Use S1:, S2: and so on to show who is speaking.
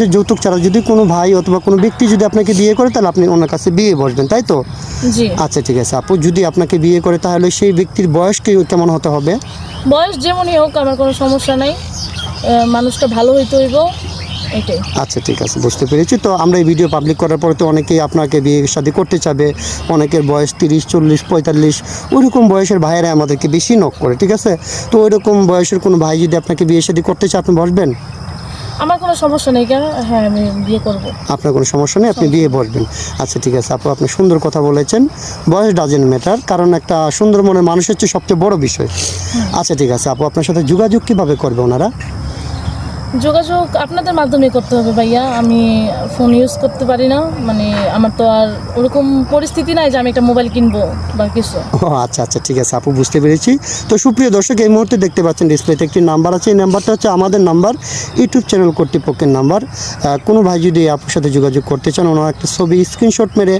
S1: যে যৌতুক ছাড়া যদি কোনো ভাই অথবা কোনো ব্যক্তি যদি আপনাকে বিয়ে করে তাহলে আপনি ওনার কাছে বিয়ে বসবেন, তাই তো?
S2: জি।
S1: আচ্ছা ঠিক আছে আপু, যদি আপনাকে বিয়ে করে তাহলে সেই ব্যক্তির বয়স কেমন হতে হবে?
S2: বয়স যেমনই হোক আমার কোনো সমস্যা নাই, মানুষটা ভালো হইতে হইব, এটাই।
S1: আচ্ছা ঠিক আছে, বুঝতে পেরেছি। তো আমরা এই ভিডিও পাবলিক করার পরে তো অনেকেই আপনাকে বিয়ে শাদী করতে চাবে, অনেকের বয়স 30, 40, 45 ওইরকম বয়সের ভাইয়েরা আমাদেরকে বেশি নক করে, ঠিক আছে? তো ওইরকম বয়সের কোনো ভাই যদি আপনাকে বিয়ে শাদী করতে চায় আপনি বসবেন?
S2: আমার কোনো সমস্যা নেই, কেন? হ্যাঁ, আমি বিয়ে করব।
S1: আপনার কোনো সমস্যা নেই, আপনি বিয়ে বসবেন। আচ্ছা ঠিক আছে আপু, আপনি সুন্দর কথা বলেছেন। বয়স ডাজেন্ট ম্যাটার, কারণ একটা সুন্দর মনের মানুষ হচ্ছে সবচেয়ে বড় বিষয়। আচ্ছা ঠিক আছে আপু, আপনার সাথে যোগাযোগ কীভাবে করবে ওনারা?
S2: যোগাযোগ আপনাদের মাধ্যমে করতে হবে ভাইয়া, আমি ফোন ইউজ করতে পারি না, মানে আমার তো আর ওরকম পরিস্থিতি নাই যে আমি একটা মোবাইল কিনবো বা কিছু।
S1: ও আচ্ছা আচ্ছা ঠিক আছে আপু, বুঝতে পেরেছি। তো সুপ্রিয় দর্শক, এই মুহূর্তে দেখতে পাচ্ছেন ডিসপ্লেতে একটি নাম্বার আছে, এই নাম্বারটা হচ্ছে আমাদের নাম্বার, ইউটিউব চ্যানেল কর্তৃপক্ষের নাম্বার। কোনো ভাই যদি এই আপুর সাথে যোগাযোগ করতে চান, ওনার একটা ছবি স্ক্রিনশট মেরে